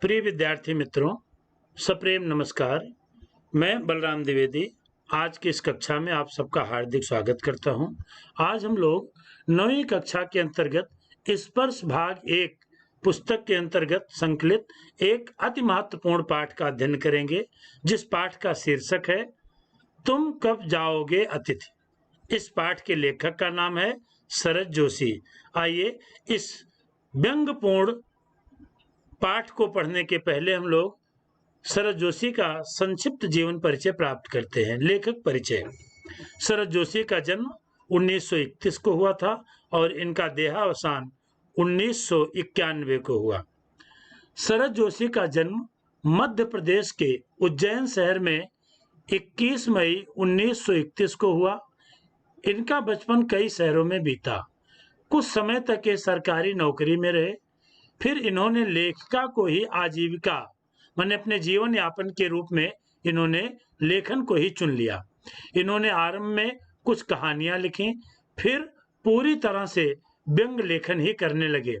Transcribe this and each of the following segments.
प्रिय विद्यार्थी मित्रों, सप्रेम नमस्कार। मैं बलराम द्विवेदी आज की इस कक्षा में आप सबका हार्दिक स्वागत करता हूं। आज हम लोग 9वीं कक्षा के अंतर्गत स्पर्श भाग 1 पुस्तक के अंतर्गत संकलित एक अति महत्वपूर्ण पाठ का अध्ययन करेंगे, जिस पाठ का शीर्षक है तुम कब जाओगे अतिथि। इस पाठ के लेखक का नाम है शरद जोशी। आइए इस व्यंग्यपूर्ण पाठ को पढ़ने के पहले हम लोग शरद जोशी का संक्षिप्त जीवन परिचय प्राप्त करते हैं। लेखक परिचय। शरद जोशी का जन्म 1931 को हुआ था और इनका देहावसान 1991 को हुआ। शरद जोशी का जन्म मध्य प्रदेश के उज्जैन शहर में 21 मई 1931 को हुआ। इनका बचपन कई शहरों में बीता। कुछ समय तक ये सरकारी नौकरी में रहे। फिर इन्होंने लेखिका को ही आजीविका माने अपने जीवन यापन के रूप में इन्होंने लेखन को ही चुन लिया। इन्होंने आरंभ में कुछ कहानियां लिखी, फिर पूरी तरह से व्यंग लेखन ही करने लगे।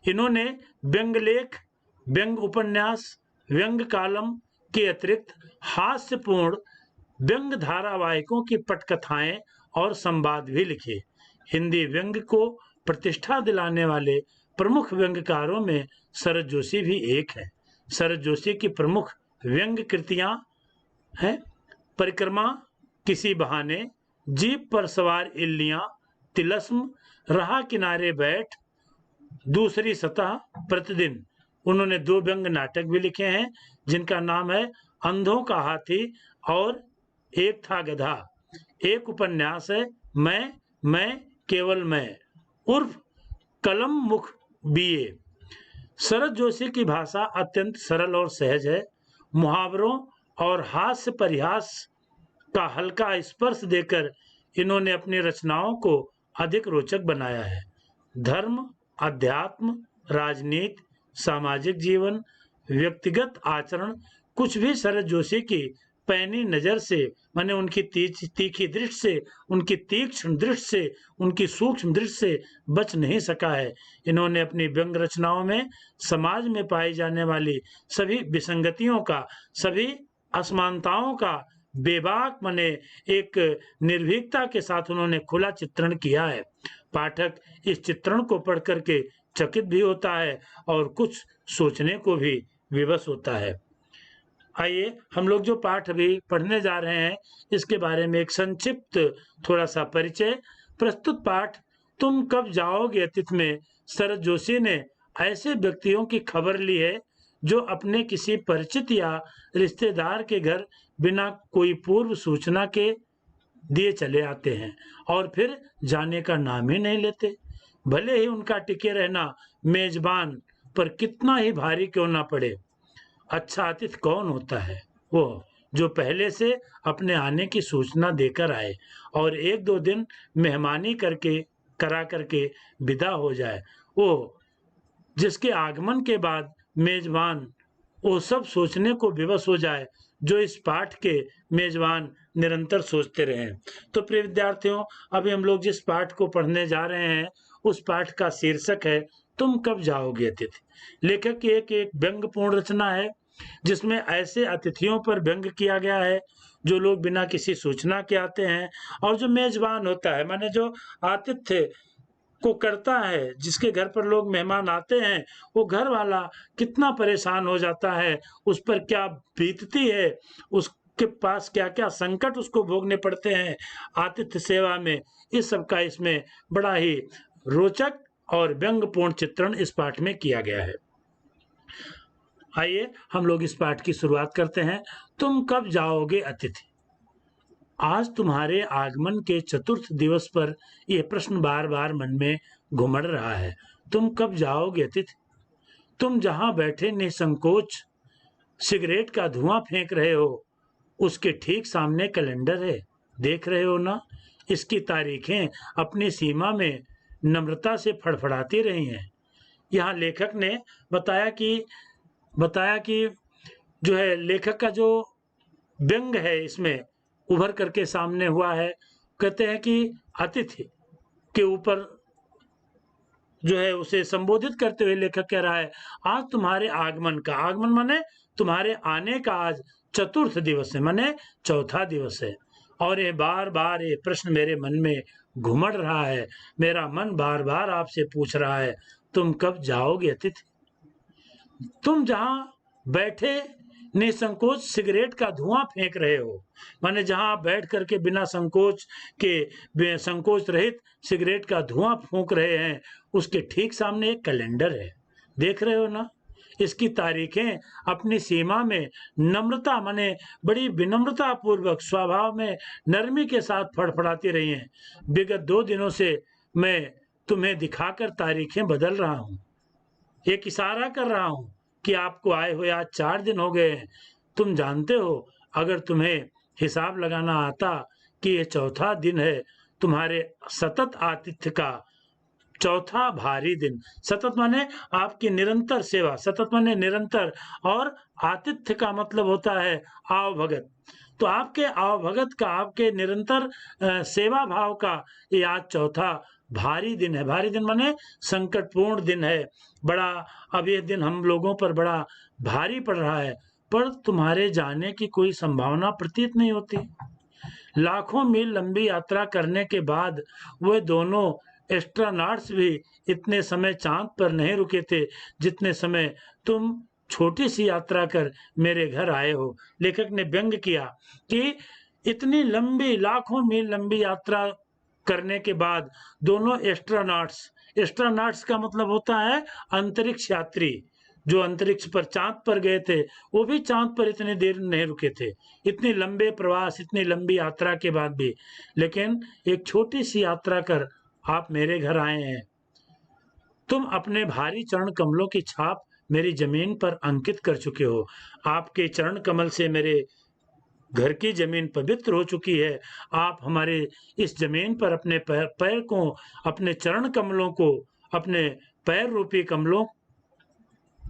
इन्होंने व्यंग लेख, व्यंग उपन्यास, व्यंग कालम के अतिरिक्त हास्यपूर्ण व्यंग धारावाहिकों की पटकथाएं और संवाद भी लिखे। हिंदी व्यंग को प्रतिष्ठा दिलाने वाले प्रमुख व्यंग्यकारों में शरद जोशी भी एक है। शरद जोशी की प्रमुख व्यंग्य कृतियां हैं परिक्रमा, किसी बहाने, जीप पर सवार इल्लियां, तिलस्म, रहा किनारे बैठ, दूसरी सतह, प्रतिदिन। उन्होंने 2 व्यंग्य नाटक भी लिखे हैं, जिनका नाम है अंधों का हाथी और एक था गधा। एक उपन्यास है मैं केवल मैं उर्फ कलम मुख बीए। शरद जोशी की भाषा अत्यंत सरल और सहज है। मुहावरों और हास्य परिहास का हल्का स्पर्श देकर इन्होंने अपनी रचनाओं को अधिक रोचक बनाया है। धर्म, अध्यात्म, राजनीति, सामाजिक जीवन, व्यक्तिगत आचरण कुछ भी शरद जोशी की पैनी नजर से माने उनकी तीखी दृष्टि से, उनकी तीक्ष्ण दृष्टि से, उनकी सूक्ष्म दृष्टि से बच नहीं सका है। इन्होंने अपनी व्यंग्य रचनाओं में समाज में पाई जाने वाली सभी विसंगतियों का, सभी असमानताओं का बेबाक माने एक निर्भीकता के साथ उन्होंने खुला चित्रण किया है। पाठक इस चित्रण को पढ़ करके चकित भी होता है और कुछ सोचने को भी विवश होता है। आइए हम लोग जो पाठ अभी पढ़ने जा रहे हैं इसके बारे में एक संक्षिप्त थोड़ा सा परिचय। प्रस्तुत पाठ तुम कब जाओगे अतिथि में शरद जोशी ने ऐसे व्यक्तियों की खबर ली है जो अपने किसी परिचित या रिश्तेदार के घर बिना कोई पूर्व सूचना के दिए चले आते हैं और फिर जाने का नाम ही नहीं लेते। भले ही उनका टिके रहना मेजबान पर कितना ही भारी क्यों ना पड़े। अच्छा अतिथि कौन होता है? वो जो पहले से अपने आने की सूचना देकर आए और 1-2 दिन मेहमानी करा करके विदा हो जाए। वो जिसके आगमन के बाद मेजबान वो सब सोचने को विवश हो जाए जो इस पाठ के मेजबान निरंतर सोचते रहे। तो प्रिय विद्यार्थियों, अभी हम लोग जिस पाठ को पढ़ने जा रहे हैं उस पाठ का शीर्षक है तुम कब जाओगे अतिथि। लेखक की एक व्यंग्यपूर्ण रचना है जिसमें ऐसे अतिथियों पर व्यंग्य किया गया है जो लोग बिना किसी सूचना के आते हैं और जो मेजबान होता है माने जो आतिथ्य को करता है, जिसके घर पर लोग मेहमान आते हैं, वो घर वाला कितना परेशान हो जाता है, उस पर क्या बीतती है, उसके पास क्या क्या संकट उसको भोगने पड़ते हैं आतिथ्य सेवा में। इस सब का इसमें बड़ा ही रोचक और व्यंग्यपूर्ण चित्रण इस पाठ में किया गया है। आइए हम लोग इस पाठ की शुरुआत करते हैं। तुम कब जाओगे अतिथि। आज तुम्हारे आगमन के चतुर्थ दिवस पर यह प्रश्न बार बार मन में घुमड़ रहा है। तुम कब जाओगे अतिथि। तुम जहां बैठे निसंकोच सिगरेट का धुआं फेंक रहे हो, उसके ठीक सामने कैलेंडर है, देख रहे हो ना। इसकी तारीखें अपनी सीमा में नम्रता से फड़फड़ाती रही हैं। यहाँ लेखक ने बताया कि जो है लेखक का जो व्यंग है इसमें उभर करके सामने हुआ है। कहते हैं कि अतिथि के ऊपर जो है उसे संबोधित करते हुए लेखक कह रहा है, आज तुम्हारे आगमन का, आगमन माने तुम्हारे आने का आज चतुर्थ दिवस है, माने चौथा दिवस है। और ये बार बार ये प्रश्न मेरे मन में घुमड़ रहा है, मेरा मन बार बार आपसे पूछ रहा है, तुम कब जाओगे अतिथि? तुम जहां बैठे निसंकोच सिगरेट का धुआं फेंक रहे हो, माने जहां आप बैठ करके बिना संकोच के, संकोच रहित सिगरेट का धुआं फूंक रहे हैं, उसके ठीक सामने एक कैलेंडर है, देख रहे हो ना? इसकी तारीखें अपनी सीमा में नम्रता माने बड़ी विनम्रता पूर्वक स्वभाव में नरमी के साथ फड़फड़ाती रही हैं। विगत 2 दिनों से मैं तुम्हें दिखाकर तारीखें बदल रहा हूं, एक इशारा कर रहा हूं कि आपको आए हुए आज 4 दिन हो गए हैं। तुम जानते हो, अगर तुम्हें हिसाब लगाना आता कि ये चौथा दिन है तुम्हारे सतत आतिथ्य का, चौथा भारी दिन। सतत माने आपकी निरंतर सेवा, सतत माने निरंतर, और आतिथ्य का मतलब होता है आवभगत। तो आपके आवभगत का, आपके निरंतर सेवा भाव का ये आज चौथा भारी दिन है। भारी दिन माने संकटपूर्ण दिन है, बड़ा, अब ये दिन हम लोगों पर बड़ा भारी पड़ रहा है, पर तुम्हारे जाने की कोई संभावना प्रतीत नहीं होती। लाखों मील लंबी यात्रा करने के बाद वे दोनों एस्ट्रोनॉट्स भी इतने समय चांद पर नहीं रुके थे जितने समय तुम छोटी सी यात्रा कर मेरे घर आए हो। लेखक ने व्यंग किया कि इतनी लंबी, लाखों मील लंबी यात्रा करने के बाद दोनों एस्ट्रोनॉट्स, एस्ट्रोनॉट्स का मतलब होता है अंतरिक्ष यात्री, जो अंतरिक्ष पर, चांद पर गए थे, वो भी चांद पर इतनी देर नहीं रुके थे, इतने लंबे प्रवास, इतनी लंबी यात्रा के बाद भी। लेकिन एक छोटी सी यात्रा कर आप मेरे घर आए हैं। तुम अपने भारी चरण कमलों की छाप मेरी जमीन पर अंकित कर चुके हो। आपके चरण कमल से मेरे घर की जमीन पवित्र हो चुकी है। आप हमारे इस जमीन पर अपने पैर को, अपने चरण कमलों को, अपने पैर रूपी कमलों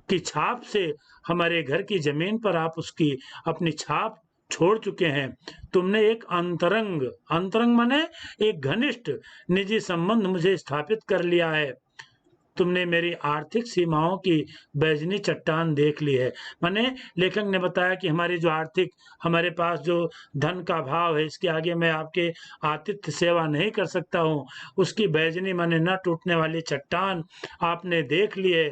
की छाप से हमारे घर की जमीन पर आप उसकी अपनी छाप छोड़ चुके हैं। तुमने एक अंतरंग, अंतरंग माने एक घनिष्ठ निजी संबंध मुझे स्थापित कर लिया है। तुमने मेरी आर्थिक सीमाओं की बैजनी चट्टान देख ली है। माने लेखक ने बताया कि हमारी जो आर्थिक, हमारे पास जो धन का भाव है, इसके आगे मैं आपके आतिथ्य सेवा नहीं कर सकता हूँ। उसकी बैजनी माने न टूटने वाली चट्टान आपने देख ली है।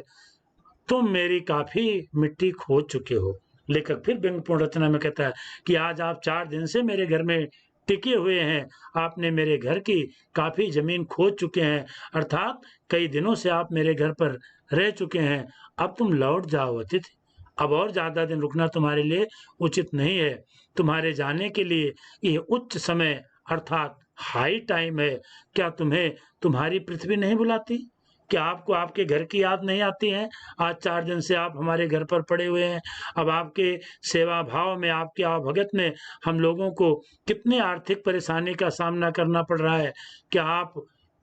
तुम मेरी काफी मिट्टी खोद चुके हो। लेखक फिर व्यंग्यपूर्ण रचना में कहता है कि आज आप 4 दिन से मेरे घर में टिके हुए हैं, आपने मेरे घर की काफी जमीन खोद चुके हैं, अर्थात कई दिनों से आप मेरे घर पर रह चुके हैं। अब तुम लौट जाओ अतिथि, अब और ज्यादा दिन रुकना तुम्हारे लिए उचित नहीं है। तुम्हारे जाने के लिए ये उच्च समय अर्थात हाई टाइम है। क्या तुम्हें तुम्हारी पृथ्वी नहीं बुलाती? क्या आपको आपके घर की याद नहीं आती है? आज 4 दिन से आप हमारे घर पर पड़े हुए हैं। अब आपके सेवा भाव में, आपके आवभगत में हम लोगों को कितनी आर्थिक परेशानी का सामना करना पड़ रहा है, क्या आप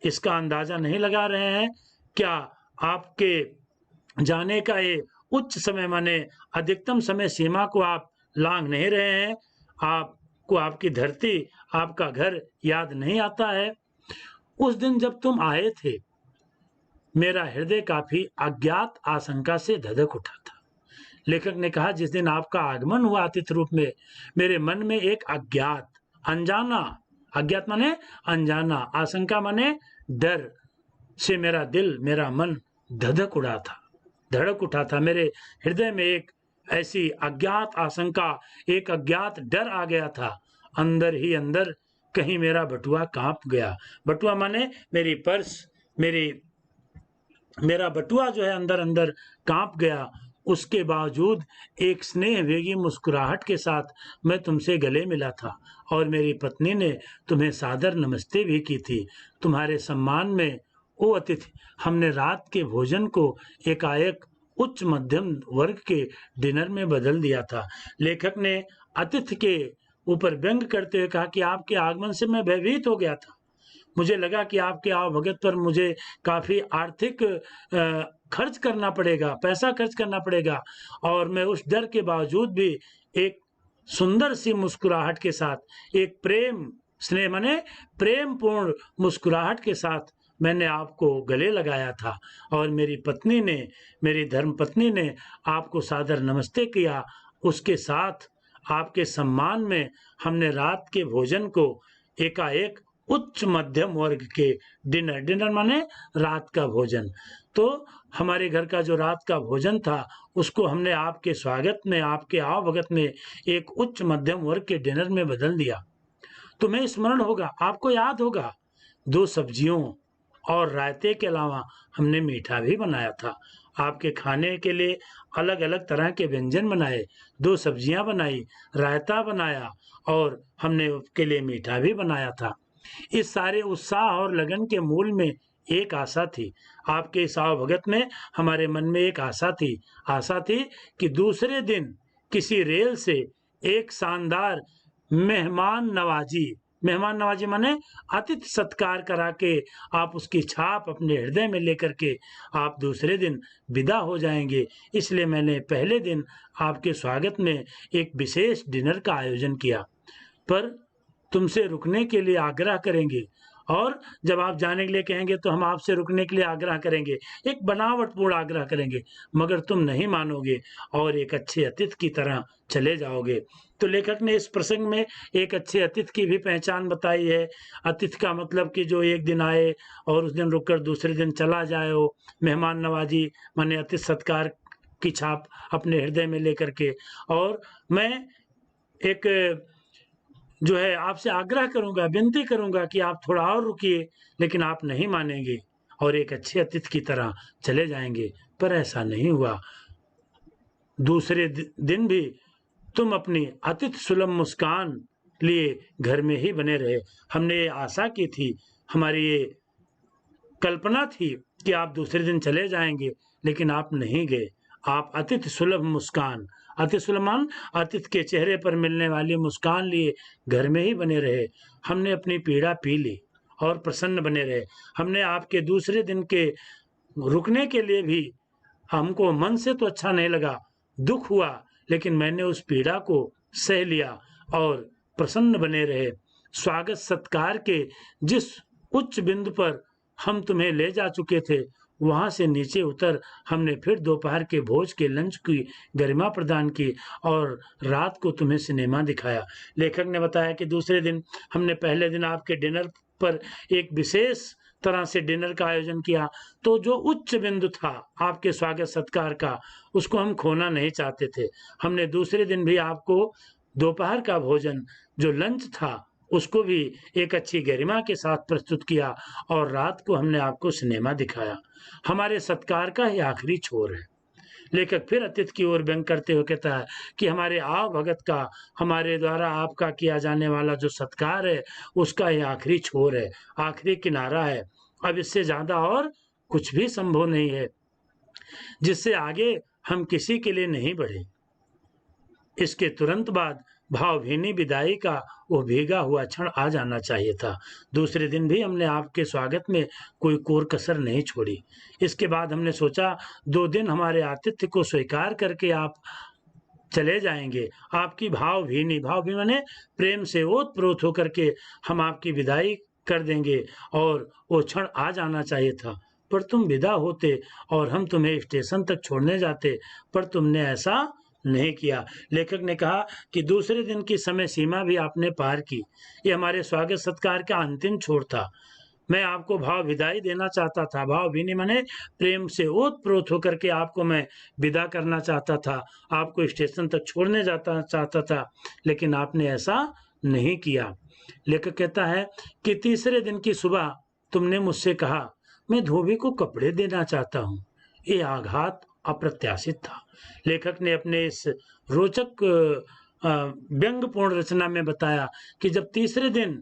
इसका अंदाजा नहीं लगा रहे हैं? क्या आपके जाने का ये उच्च समय माने अधिकतम समय सीमा को आप लांघ नहीं रहे हैं? आपको आपकी धरती, आपका घर याद नहीं आता है? उस दिन जब तुम आए थे, मेरा हृदय काफी अज्ञात आशंका से धधक उठा था। लेखक ने कहा, जिस दिन आपका आगमन हुआ अतिथि रूप में, मेरे मन में एक अज्ञात, अनजाना, अज्ञात माने अनजाना, आशंका माने डर से मेरा दिल, मेरा मन धधक उड़ा था, धड़क उठा था। मेरे हृदय में एक ऐसी अज्ञात आशंका, एक अज्ञात डर आ गया था। अंदर ही अंदर कहीं मेरा बटुआ कांप गया। बटुआ माने मेरी पर्स, मेरा बटुआ जो है अंदर अंदर कांप गया। उसके बावजूद एक स्नेह वेगी मुस्कुराहट के साथ मैं तुमसे गले मिला था, और मेरी पत्नी ने तुम्हें सादर नमस्ते भी की थी। तुम्हारे सम्मान में ओ अतिथि, हमने रात के भोजन को एकाएक उच्च मध्यम वर्ग के डिनर में बदल दिया था। लेखक ने अतिथि के ऊपर व्यंग करते हुए कहा कि आपके आगमन से मैं भयभीत हो गया था। मुझे लगा कि आपके आवभगत पर मुझे काफी आर्थिक खर्च करना पड़ेगा, पैसा खर्च करना पड़ेगा, और मैं उस डर के बावजूद भी एक सुंदर सी मुस्कुराहट के साथ, एक प्रेम स्नेह माने प्रेम पूर्ण मुस्कुराहट के साथ मैंने आपको गले लगाया था और मेरी धर्मपत्नी ने आपको सादर नमस्ते किया। उसके साथ आपके सम्मान में हमने रात के भोजन को एकाएक उच्च मध्यम वर्ग के डिनर माने रात का भोजन, तो हमारे घर का जो रात का भोजन था उसको हमने आपके स्वागत में, आपके आवभगत में एक उच्च मध्यम वर्ग के डिनर में बदल दिया। तुम्हें स्मरण होगा, आपको याद होगा, 2 सब्जियों और रायते के अलावा हमने मीठा भी बनाया था। आपके खाने के लिए अलग-अलग तरह के व्यंजन बनाए, 2 सब्जियां बनाई, रायता बनाया और हमने उसके लिए मीठा भी बनाया था। इस सारे उत्साह और लगन के मूल में एक आशा थी। आपके इस आवभगत में हमारे मन में एक आशा थी कि दूसरे दिन किसी रेल से एक शानदार मेहमान नवाजी माने आतिथ्य सत्कार करा के आप उसकी छाप अपने हृदय में लेकर के आप दूसरे दिन विदा हो जाएंगे। इसलिए मैंने पहले दिन आपके स्वागत में एक विशेष डिनर का आयोजन किया, पर तुमसे रुकने के लिए आग्रह करेंगे और जब आप जाने के लिए कहेंगे तो हम आपसे रुकने के लिए आग्रह करेंगे, एक बनावटपूर्ण आग्रह करेंगे, मगर तुम नहीं मानोगे और एक अच्छे अतिथि की तरह चले जाओगे। तो लेखक ने इस प्रसंग में एक अच्छे अतिथि की भी पहचान बताई है। अतिथि का मतलब कि जो एक दिन आए और उस दिन रुककर दूसरे दिन चला जाए, हो मेहमान नवाजी माने अतिथि सत्कार की छाप अपने हृदय में लेकर के। और मैं एक जो है आपसे आग्रह करूंगा, विनती करूंगा कि आप थोड़ा और रुकिए, लेकिन आप नहीं मानेंगे और एक अच्छे अतिथि की तरह चले जाएंगे। पर ऐसा नहीं हुआ। दूसरे दिन भी तुम अपनी अतिथि सुलभ मुस्कान लिए घर में ही बने रहे। हमने ये आशा की थी, हमारी ये कल्पना थी कि आप दूसरे दिन चले जाएंगे, लेकिन आप नहीं गए। आप अतिथि सुलभ मुस्कान, अतिथि सुलभ अतिथि के चेहरे पर मिलने वाली मुस्कान लिए घर में ही बने रहे। हमने अपनी पीड़ा पी ली और प्रसन्न बने रहे। हमने आपके दूसरे दिन के रुकने के लिए भी, हमको मन से तो अच्छा नहीं लगा, दुख हुआ, लेकिन मैंने उस पीड़ा को सह लिया और प्रसन्न बने रहे। स्वागत सत्कार के जिस उच्च बिंदु पर हम तुम्हें ले जा चुके थे, वहां से नीचे उतर हमने फिर दोपहर के भोज के लंच की गरिमा प्रदान की और रात को तुम्हें सिनेमा दिखाया। लेखक ने बताया कि दूसरे दिन हमने पहले दिन आपके डिनर पर एक विशेष तरह से डिनर का आयोजन किया, तो जो उच्च बिंदु था आपके स्वागत सत्कार का, उसको हम खोना नहीं चाहते थे। हमने दूसरे दिन भी आपको दोपहर का भोजन जो लंच था उसको भी एक अच्छी गरिमा के साथ प्रस्तुत किया और रात को हमने आपको सिनेमा दिखाया। हमारे सत्कार का ही आखिरी छोर है। लेखक फिर अतिथि की ओर व्यंग करते हुए कहता है कि हमारे आव भगत का, हमारे द्वारा आपका किया जाने वाला जो सत्कार है, उसका ये आखिरी छोर है, आखिरी किनारा है। अब इससे ज्यादा और कुछ भी संभव नहीं है, जिससे आगे हम किसी के लिए नहीं बढ़े। इसके तुरंत बाद भावभीनी विदाई का वो भीगा हुआ क्षण आ जाना चाहिए था। दूसरे दिन भी हमने आपके स्वागत में कोई कोर कसर नहीं छोड़ी। इसके बाद हमने सोचा 2 दिन हमारे आतिथ्य को स्वीकार करके आप चले जाएंगे। आपकी भावभीनी माने प्रेम से ओतप्रोत होकर के हम आपकी विदाई कर देंगे और वो क्षण आ जाना चाहिए था, पर तुम विदा होते और हम तुम्हें स्टेशन तक छोड़ने जाते, पर तुमने ऐसा नहीं किया। लेखक ने कहा कि दूसरे दिन की समय सीमा भी आपने पार की। ये हमारे स्वागत सत्कार का अंतिम छोर था। मैं आपको भाव विदाई देना चाहता था, भावभीनी माने प्रेम से ओतप्रोत होकर के आपको मैं विदा करना चाहता था, आपको स्टेशन तक छोड़ने जाता चाहता था, लेकिन आपने ऐसा नहीं किया। लेखक कहता है कि तीसरे दिन की सुबह तुमने मुझसे कहा, मैं धोबी को कपड़े देना चाहता हूँ। ये आघात अप्रत्याशित था। लेखक ने अपने इस रोचक व्यंग्यपूर्ण रचना में बताया कि जब तीसरे दिन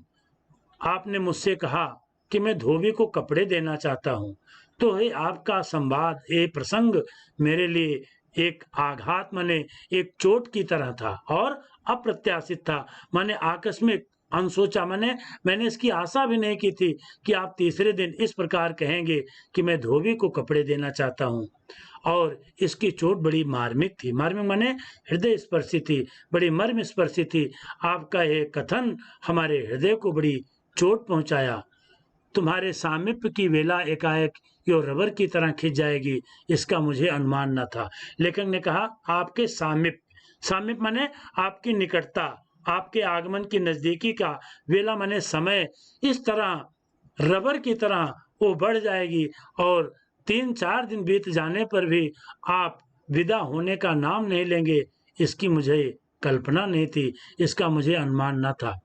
आपने मुझसे कहा कि मैं धोबी को कपड़े देना चाहता हूँ, तो ये आपका संवाद, ये प्रसंग मेरे लिए एक आघात माने एक चोट की तरह था और अप्रत्याशित था, माने आकस्मिक, अनसोचा। मैंने इसकी आशा भी नहीं की थी कि आप तीसरे दिन इस प्रकार कहेंगे कि मैं धोबी को कपड़े देना चाहता हूँ। और इसकी चोट बड़ी मार्मिक थी। मार्मिक माने हृदय स्पर्शी थी, बड़ी मर्म स्पर्शी थी। आपका ये कथन हमारे हृदय को बड़ी चोट पहुंचाया। तुम्हारे सामीप्य की वेला एकाएक यो रबर की तरह खिंच जाएगी, इसका मुझे अनुमान न था। लेखक ने कहा आपके सामीप्य माने आपकी निकटता, आपके आगमन की नजदीकी का, वेला माने समय, इस तरह रबर की तरह वो बढ़ जाएगी और 3-4 दिन बीत जाने पर भी आप विदा होने का नाम नहीं लेंगे, इसकी मुझे कल्पना नहीं थी, इसका मुझे अनुमान न था।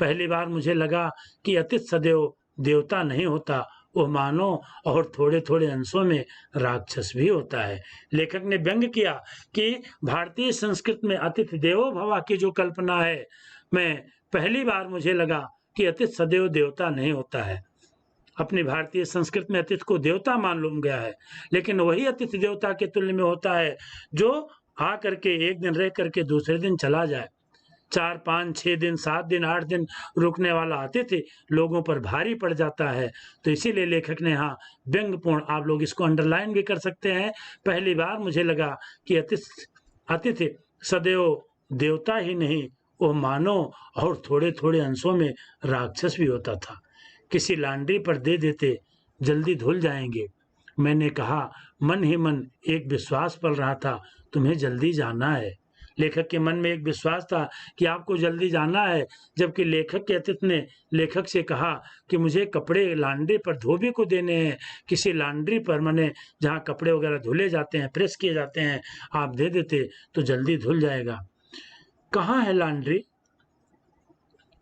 पहली बार मुझे लगा कि अतिथि सदैव देवता नहीं होता, वो मानव और थोड़े-थोड़े अंशों में राक्षस भी होता है। लेखक ने व्यंग किया कि भारतीय संस्कृति में अतिथि देवो भव की जो कल्पना है, मैं पहली बार मुझे लगा कि अतिथि सदैव देवता नहीं होता है। अपनी भारतीय संस्कृति में अतिथि को देवता मान लूम गया है, लेकिन वही अतिथि देवता के तुल्य में होता है जो आ करके एक दिन रह करके दूसरे दिन चला जाए। 4, 5, 6 दिन, 7 दिन, 8 दिन रुकने वाला अतिथि लोगों पर भारी पड़ जाता है। तो इसीलिए लेखक ने यहाँ व्यंग्यपूर्ण, आप लोग इसको अंडरलाइन भी कर सकते हैं, पहली बार मुझे लगा कि अतिथि सदैव देवता ही नहीं, वो मानव और थोड़े-थोड़े अंशों में राक्षस भी होता था। किसी लॉन्ड्री पर दे देते, जल्दी धुल जाएंगे। मैंने कहा, मन ही मन एक विश्वास पल रहा था, तुम्हें जल्दी जाना है। लेखक के मन में एक विश्वास था कि आपको जल्दी जाना है, जबकि लेखक के अतिथि ने लेखक से कहा कि मुझे कपड़े लॉन्ड्री पर धोबी को देने हैं, किसी लॉन्ड्री पर, माने जहाँ कपड़े वगैरह धुले जाते हैं, प्रेस किए जाते हैं, आप दे देते तो जल्दी धुल जाएगा। कहाँ है लॉन्ड्री?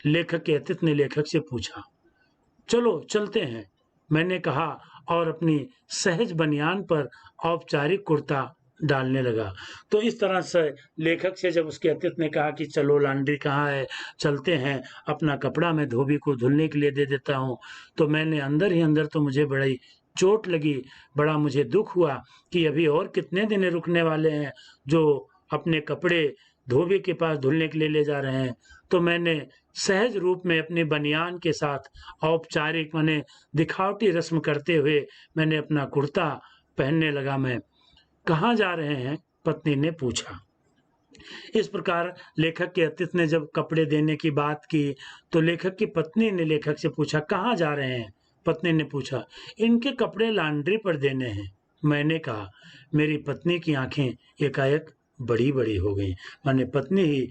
लेखक के अतिथि ने लेखक से पूछा। चलो चलते हैं, मैंने कहा और अपनी सहज बनियान पर औपचारिक कुर्ता डालने लगा। तो इस तरह से लेखक से जब उसके अतिथि ने कहा कि चलो लॉन्ड्री कहाँ है, चलते हैं, अपना कपड़ा मैं धोबी को धुलने के लिए दे देता हूँ, तो मैंने अंदर ही अंदर तो मुझे बड़ी चोट लगी, बड़ा मुझे दुख हुआ कि अभी और कितने दिन रुकने वाले हैं जो अपने कपड़े धोबी के पास धुलने के लिए ले जा रहे हैं। तो मैंने सहज रूप में अपने बनियान के साथ औपचारिक माने दिखावटी रस्म करते हुए मैंने अपना कुर्ता पहनने लगा। मैं कहाँ जा रहे हैं? पत्नी ने पूछा। इस प्रकार लेखक के अतिथि ने जब कपड़े देने की बात की तो लेखक की पत्नी ने लेखक से पूछा, कहाँ जा रहे हैं? पत्नी ने पूछा, इनके कपड़े लॉन्ड्री पर देने हैं। मैंने कहा। मेरी पत्नी की आंखें एकाएक बड़ी-बड़ी हो गईं। माने पत्नी ही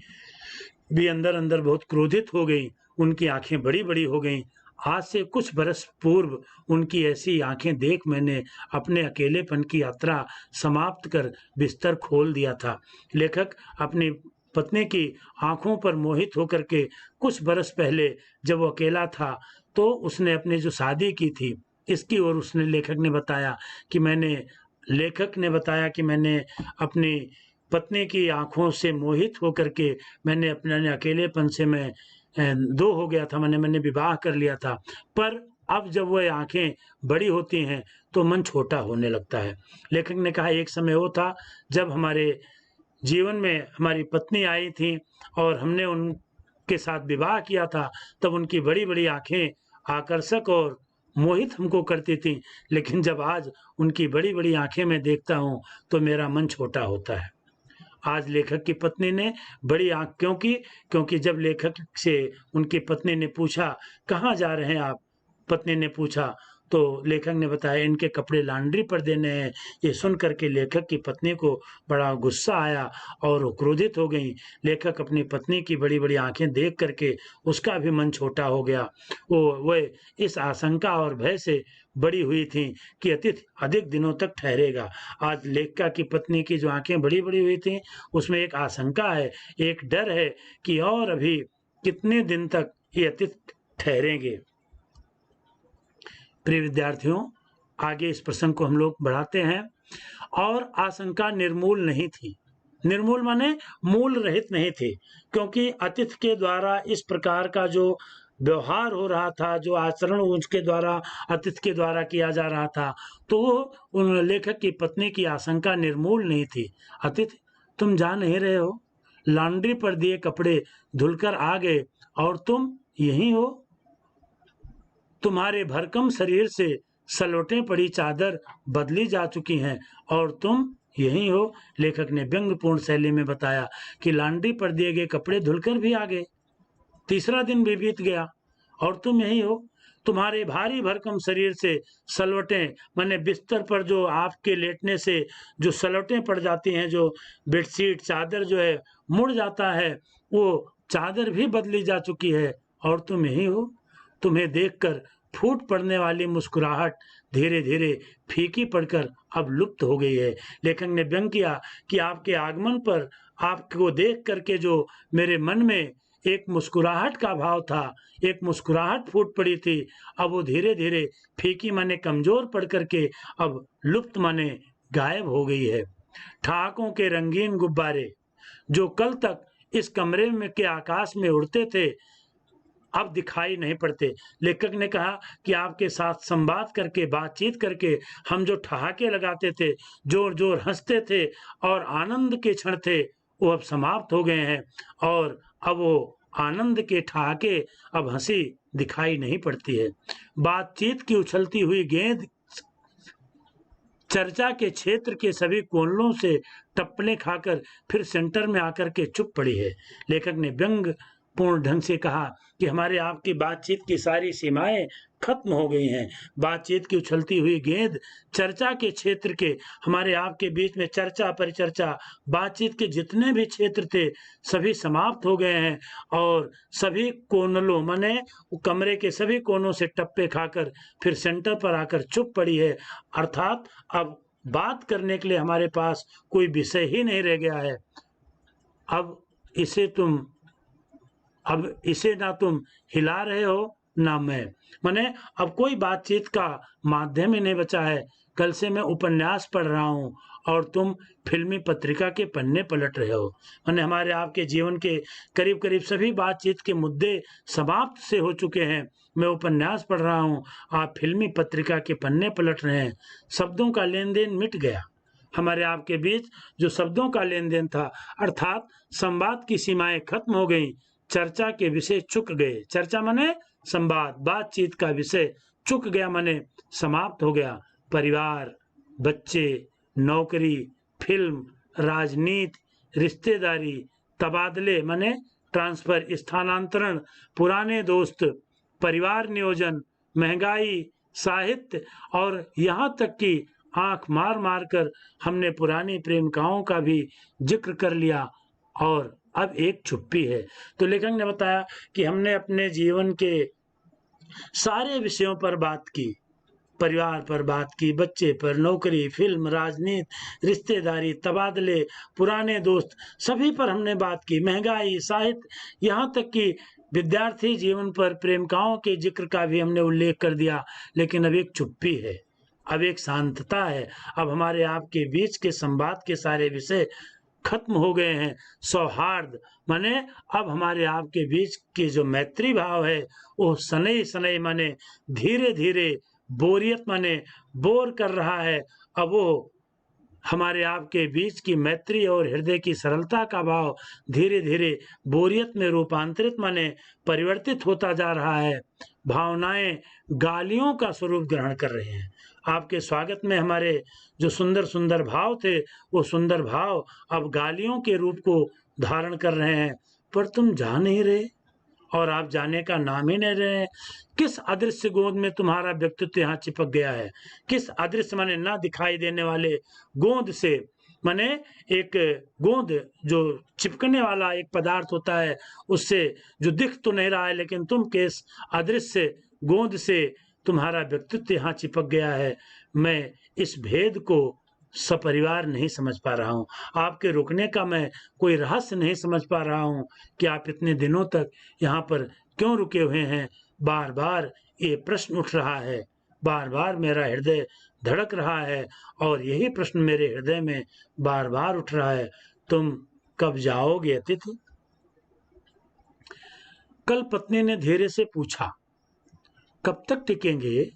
भी अंदर-अंदर बहुत क्रोधित हो गई, उनकी आंखें बड़ी-बड़ी हो गईं। आज से कुछ बरस पूर्व उनकी ऐसी आंखें देख मैंने अपने अकेलेपन की यात्रा समाप्त कर बिस्तर खोल दिया था। लेखक अपनी पत्नी की आंखों पर मोहित होकर के कुछ बरस पहले जब वो अकेला था, तो उसने अपनी जो शादी की थी, इसकी ओर उसने लेखक ने बताया कि मैंने अपनी पत्नी की आँखों से मोहित होकर के मैंने अपने अकेलेपन से मैं दो हो गया था, मैंने विवाह कर लिया था। पर अब जब वह आँखें बड़ी होती हैं तो मन छोटा होने लगता है। लेखक ने कहा एक समय वो था जब हमारे जीवन में हमारी पत्नी आई थी और हमने उनके साथ विवाह किया था, तब उनकी बड़ी-बड़ी आँखें आकर्षक और मोहित हमको करती थीं, लेकिन जब आज उनकी बड़ी-बड़ी आँखें मैं देखता हूँ तो मेरा मन छोटा होता है। आज लेखक की पत्नी ने बड़ी आँख क्योंकि जब लेखक से उनकी पत्नी ने पूछा, कहाँ जा रहे हैं आप? पत्नी ने पूछा, तो लेखक ने बताया इनके कपड़े लॉन्ड्री पर देने हैं। ये सुन कर के लेखक की पत्नी को बड़ा गुस्सा आया और वो क्रोधित हो गईं। लेखक अपनी पत्नी की बड़ी-बड़ी आँखें देख कर के उसका भी मन छोटा हो गया। वह इस आशंका और भय से बड़ी हुई थी कि अतिथि अधिक दिनों तक ठहरेगा। आज लेखिका की पत्नी की जो आँखें बड़ी-बड़ी हुई थीं, उसमें एक आशंका है, एक डर है कि और अभी कितने दिन तक ये अतिथि ठहरेंगे। प्रिय विद्यार्थियों, आगे इस प्रसंग को हम लोग बढ़ाते हैं। और आशंका निर्मूल नहीं थी। निर्मूल माने मूल रहित नहीं थी, क्योंकि अतिथि के द्वारा इस प्रकार का जो व्यवहार हो रहा था, जो आचरण उसके द्वारा अतिथि के द्वारा किया जा रहा था, तो उन लेखक की पत्नी की आशंका निर्मूल नहीं थी। अतिथि, तुम जा नहीं रहे हो? लॉन्ड्री पर दिए कपड़े धुलकर आ गए और तुम यहीं हो? तुम्हारे भरकम शरीर से सलोटें पड़ी चादर बदली जा चुकी हैं और तुम यहीं हो। लेखक ने व्यंग्यपूर्ण शैली में बताया कि लॉन्ड्री पर दिए गए कपड़े धुलकर भी आ गए, तीसरा दिन भी बीत गया और तुम यहीं हो। तुम्हारे भारी भरकम शरीर से सलवटें, माने बिस्तर पर जो आपके लेटने से जो सलवटें पड़ जाती हैं, जो बेडशीट चादर जो है मुड़ जाता है, वो चादर भी बदली जा चुकी है और तुम यही हो। तुम्हें देखकर फूट पड़ने वाली मुस्कुराहट धीरे धीरे फीकी पड़कर अब लुप्त हो गई है। लेखक ने व्यंग किया कि आपके आगमन पर आपको देख करके जो मेरे मन में एक मुस्कुराहट का भाव था, एक मुस्कुराहट फूट पड़ी थी, अब वो धीरे धीरे फीकी माने कमजोर पड़ करके अब लुप्त माने गायब हो गई है। ठहाकों के रंगीन गुब्बारे जो कल तक इस कमरे में के आकाश में उड़ते थे, अब दिखाई नहीं पड़ते। लेखक ने कहा कि आपके साथ संवाद करके, बातचीत करके हम जो ठहाके लगाते थे, जोर जोर हंसते थे और आनंद के क्षण थे, वो अब समाप्त हो गए हैं और अब वो आनंद के ठहाके, अब हंसी दिखाई नहीं पड़ती है। बातचीत की उछलती हुई गेंद चर्चा के क्षेत्र के सभी कोनों से टप्पलें खाकर फिर सेंटर में आकर के चुप पड़ी है। लेखक ने व्यंग पूर्ण ढंग से कहा कि हमारे आपकी बातचीत की सारी सीमाएं खत्म हो गई हैं। बातचीत की उछलती हुई गेंद चर्चा के क्षेत्र के, हमारे आपके बीच में चर्चा परिचर्चा बातचीत के जितने भी क्षेत्र थे सभी समाप्त हो गए हैं और सभी कोनलों माने कमरे के सभी कोनों से टप्पे खाकर फिर सेंटर पर आकर चुप पड़ी है। अर्थात अब बात करने के लिए हमारे पास कोई विषय ही नहीं रह गया है। अब इसे तुम अब इसे ना तुम हिला रहे हो ना मैं, माने अब कोई बातचीत का माध्यम ही नहीं बचा है। कल से मैं उपन्यास पढ़ रहा हूँ और तुम फिल्मी पत्रिका के पन्ने पलट रहे हो। माने हमारे आपके जीवन के करीब करीब सभी बातचीत के मुद्दे समाप्त से हो चुके हैं। मैं उपन्यास पढ़ रहा हूँ, आप फिल्मी पत्रिका के पन्ने पलट रहे हैं। शब्दों का लेन देन मिट गया। हमारे आपके बीच जो शब्दों का लेन देन था, अर्थात संवाद की सीमाएं खत्म हो गई। चर्चा के विषय चुक गए। चर्चा माने संवाद, बातचीत का विषय चुक गया माने समाप्त हो गया। परिवार, बच्चे, नौकरी, फिल्म, राजनीति, रिश्तेदारी, तबादले माने ट्रांसफर, स्थानांतरण, पुराने दोस्त, परिवार नियोजन, महंगाई, साहित्य और यहाँ तक कि आंख मार मार कर हमने पुरानी प्रेमिकाओं का भी जिक्र कर लिया और अब एक चुप्पी है। तो लेखक ने बताया कि हमने अपने जीवन के सारे विषयों पर बात की, परिवार पर बात की, बच्चे पर, नौकरी, फिल्म, राजनीति, रिश्तेदारी, तबादले, पुराने दोस्त, सभी पर हमने बात की, महंगाई, साहित्य, यहाँ तक कि विद्यार्थी जीवन पर प्रेमिकाओं के जिक्र का भी हमने उल्लेख कर दिया। लेकिन अब एक चुप्पी है, अब एक शांतता है। अब हमारे आपके बीच के संवाद के सारे विषय खत्म हो गए हैं। सौहार्द माने अब हमारे आपके बीच के जो मैत्री भाव है वो सनई सनई माने धीरे धीरे बोरियत माने बोर कर रहा है। अब वो हमारे आपके बीच की मैत्री और हृदय की सरलता का भाव धीरे धीरे बोरियत में रूपांतरित माने परिवर्तित होता जा रहा है। भावनाएं गालियों का स्वरूप ग्रहण कर रहे हैं। आपके स्वागत में हमारे जो सुंदर सुंदर भाव थे, वो सुंदर भाव अब गालियों के रूप को धारण कर रहे हैं। पर तुम जा नहीं रहे और आप जाने का नाम ही नहीं रहे। किस अदृश्य गोंद में तुम्हारा व्यक्तित्व यहाँ चिपक गया है? किस अदृश्य माने ना दिखाई देने वाले गोंद से, माने एक गोंद जो चिपकने वाला एक पदार्थ होता है, उससे जो दिख तो नहीं रहा है, लेकिन तुम किस अदृश्य गोंद से तुम्हारा व्यक्तित्व यहाँ चिपक गया है। मैं इस भेद को सपरिवार नहीं समझ पा रहा हूँ। आपके रुकने का मैं कोई रहस्य नहीं समझ पा रहा हूँ कि आप इतने दिनों तक यहाँ पर क्यों रुके हुए हैं। बार बार ये प्रश्न उठ रहा है, बार बार मेरा हृदय धड़क रहा है और यही प्रश्न मेरे हृदय में बार बार उठ रहा है, तुम कब जाओगे अतिथि? कल पत्नी ने धीरे से पूछा, कब तक टिकेंगे?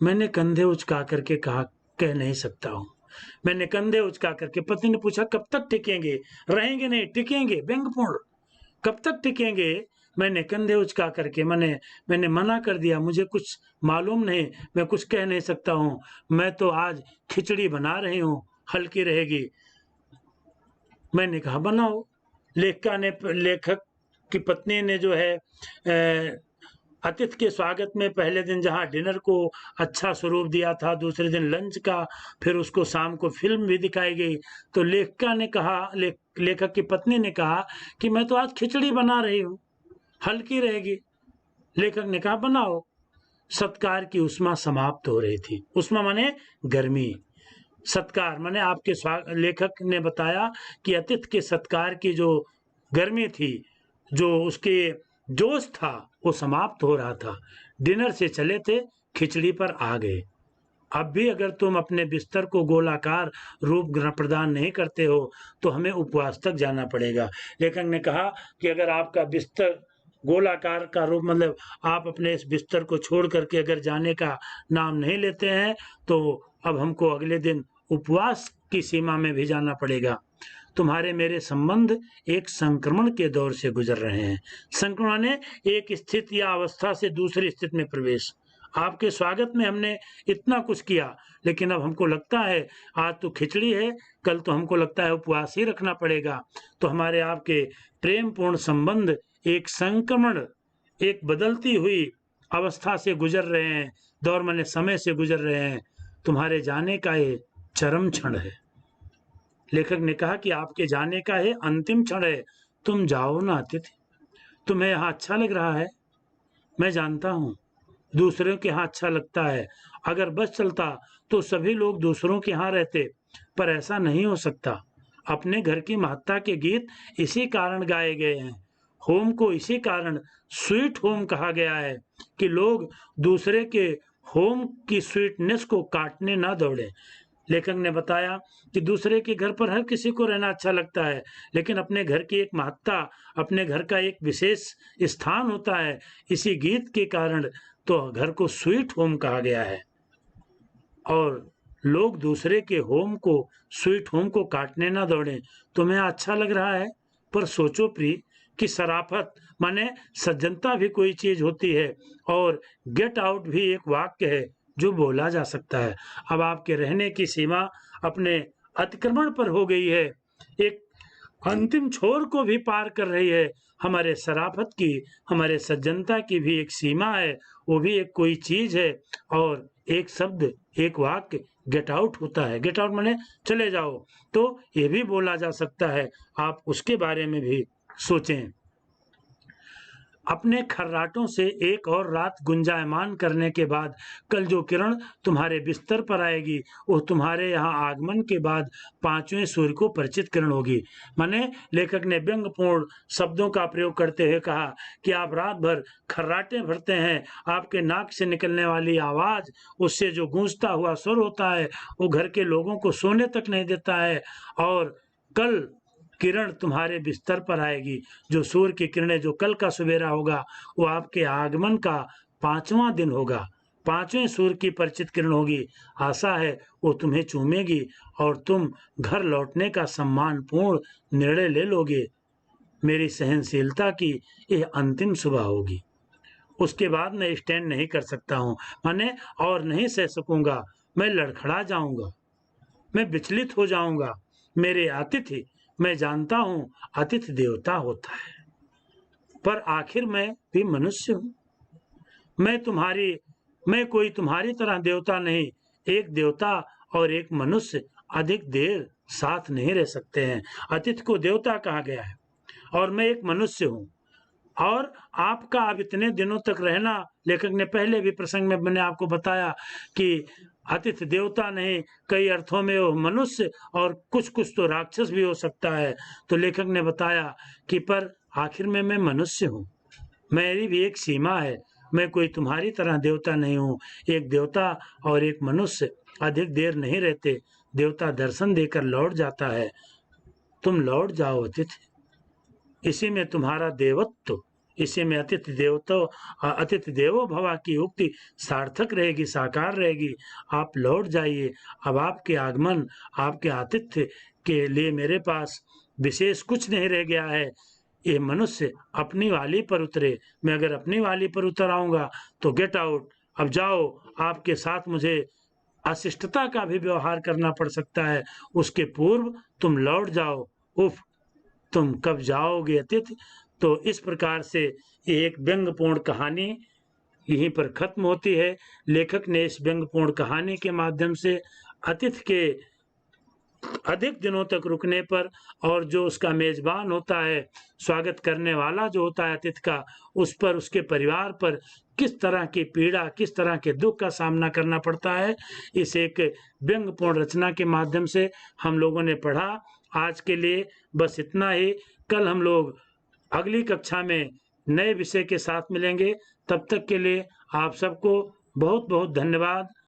मैंने कंधे उचका करके कहा, कह नहीं सकता हूँ। मैंने कंधे उचका करके, पत्नी ने पूछा, कब तक टिकेंगे? रहेंगे नहीं, टिकेंगे। व्यंग्यपूर्ण, कब तक टिकेंगे? मैंने कंधे उचका करके मैंने मना कर दिया, मुझे कुछ मालूम नहीं, मैं कुछ कह नहीं सकता हूँ। मैं तो आज खिचड़ी बना रही हूँ, हल्की रहेगी। मैंने कहा बनाओ। लेखक की पत्नी ने जो है अतिथि के स्वागत में पहले दिन जहां डिनर को अच्छा स्वरूप दिया था, दूसरे दिन लंच का, फिर उसको शाम को फिल्म भी दिखाई गई। तो लेखिका ने कहा, लेखक की पत्नी ने कहा कि मैं तो आज खिचड़ी बना रही हूँ, हल्की रहेगी। लेखक ने कहा बनाओ। सत्कार की उष्मा समाप्त हो रही थी। उष्मा माने गर्मी, सत्कार माने आपके लेखक ने बताया कि अतिथि के सत्कार की जो गर्मी थी, जो उसके जोश था, वो समाप्त हो रहा था। डिनर से चले थे, खिचड़ी पर आ गए। अब भी अगर तुम अपने बिस्तर को गोलाकार रूप प्रदान नहीं करते हो तो हमें उपवास तक जाना पड़ेगा। लेखक ने कहा कि अगर आपका बिस्तर गोलाकार का रूप मतलब आप अपने इस बिस्तर को छोड़ करके अगर जाने का नाम नहीं लेते हैं तो अब हमको अगले दिन उपवास की सीमा में भी जाना पड़ेगा। तुम्हारे मेरे संबंध एक संक्रमण के दौर से गुजर रहे हैं। संक्रमण ने एक स्थिति या अवस्था से दूसरी स्थिति में प्रवेश। आपके स्वागत में हमने इतना कुछ किया, लेकिन अब हमको लगता है आज तो खिचड़ी है, कल तो हमको लगता है उपवास ही रखना पड़ेगा। तो हमारे आपके प्रेम पूर्ण संबंध एक संक्रमण, एक बदलती हुई अवस्था से गुजर रहे हैं, दौर माने समय से गुजर रहे हैं। तुम्हारे जाने का ये चरम क्षण है। लेखक ने कहा कि आपके जाने का ये अंतिम क्षण है। तुम जाओ ना अतिथि। तुम्हें यहाँ अच्छा लग रहा है, मैं जानता हूँ। दूसरों के यहाँ अच्छा लगता है। अगर बस चलता तो सभी लोग दूसरों के यहाँ रहते, पर ऐसा नहीं हो सकता। अपने घर की महत्ता के गीत इसी कारण गाए गए हैं। होम को इसी कारण स्वीट होम कहा गया है कि लोग दूसरे के होम की स्वीटनेस को काटने ना दौड़े। लेखक ने बताया कि दूसरे के घर पर हर किसी को रहना अच्छा लगता है, लेकिन अपने घर की एक महत्ता, अपने घर का एक विशेष स्थान होता है। इसी गीत के कारण तो घर को स्वीट होम कहा गया है। और लोग दूसरे के होम को, स्वीट होम को काटने ना दौड़े। तुम्हें अच्छा लग रहा है, पर सोचो प्रिय कि शराफत माने सज्जनता भी कोई चीज होती है, और गेट आउट भी एक वाक्य है जो बोला जा सकता है। अब आपके रहने की सीमा अपने अतिक्रमण पर हो गई है, एक अंतिम छोर को भी पार कर रही है। हमारे शराफत की, हमारे सज्जनता की भी एक सीमा है, वो भी एक कोई चीज है। और एक शब्द, एक वाक्य गेट आउट होता है। गेट आउट माने चले जाओ। तो ये भी बोला जा सकता है, आप उसके बारे में भी सोचें। अपने खर्राटों से एक और रात गुंजायमान करने के बाद कल जो किरण तुम्हारे बिस्तर पर आएगी वो तुम्हारे यहाँ आगमन के बाद पांचवें सूर्य को परिचित किरण होगी। माने लेखक ने व्यंग्यपूर्ण शब्दों का प्रयोग करते हुए कहा कि आप रात भर खर्राटे भरते हैं, आपके नाक से निकलने वाली आवाज, उससे जो गूंजता हुआ सुर होता है वो घर के लोगों को सोने तक नहीं देता है। और कल किरण तुम्हारे बिस्तर पर आएगी, जो सूर्य की किरणें, जो कल का सवेरा होगा वो आपके आगमन का पांचवा दिन होगा, पांचवें सूर्य की परिचित किरण होगी। आशा है वो तुम्हें चूमेगी और तुम घर लौटने का सम्मानपूर्ण निर्णय ले लोगे। मेरी सहनशीलता की यह अंतिम सुबह होगी। उसके बाद मैं स्टैंड नहीं कर सकता हूँ, माने और नहीं सह सकूंगा। मैं लड़खड़ा जाऊंगा, मैं विचलित हो जाऊंगा। मेरे अतिथि, मैं जानता हूं अतिथि देवता होता है, पर आखिर मैं भी मनुष्य हूं। मैं कोई तुम्हारी तरह देवता नहीं। एक देवता और एक मनुष्य अधिक देर साथ नहीं रह सकते हैं। अतिथि को देवता कहा गया है और मैं एक मनुष्य हूं। और आपका अब इतने दिनों तक रहना, लेखक ने पहले भी प्रसंग में मैंने आपको बताया कि अतिथि देवता नहीं, कई अर्थों में वो मनुष्य और कुछ कुछ तो राक्षस भी हो सकता है। तो लेखक ने बताया कि पर आखिर में मैं मनुष्य हूँ, मेरी भी एक सीमा है। मैं कोई तुम्हारी तरह देवता नहीं हूँ। एक देवता और एक मनुष्य अधिक देर नहीं रहते। देवता दर्शन देकर लौट जाता है। तुम लौट जाओ अतिथि, इसी में तुम्हारा देवत्व, इसी में अतिथि देवो भव की उक्ति सार्थक रहेगी, साकार रहेगी। आप लौट जाइए। अब आपके आगमन, आपके आतिथ्य के लिए मेरे पास विशेष कुछ नहीं रह गया है। ये मनुष्य अपनी वाली पर उतरे। मैं अगर अपनी वाली पर उतर आऊंगा तो गेट आउट, अब जाओ। आपके साथ मुझे अशिष्टता का भी व्यवहार करना पड़ सकता है, उसके पूर्व तुम लौट जाओ। उफ, तुम कब जाओगे अतिथि। तो इस प्रकार से ये एक व्यंग्यपूर्ण कहानी यहीं पर खत्म होती है। लेखक ने इस व्यंग्यपूर्ण कहानी के माध्यम से अतिथि के अधिक दिनों तक रुकने पर और जो उसका मेजबान होता है, स्वागत करने वाला जो होता है अतिथि का, उस पर, उसके परिवार पर किस तरह की पीड़ा, किस तरह के दुख का सामना करना पड़ता है, इस एक व्यंग्यपूर्ण रचना के माध्यम से हम लोगों ने पढ़ा। आज के लिए बस इतना ही। कल हम लोग अगली कक्षा में नए विषय के साथ मिलेंगे। तब तक के लिए आप सबको बहुत बहुत धन्यवाद।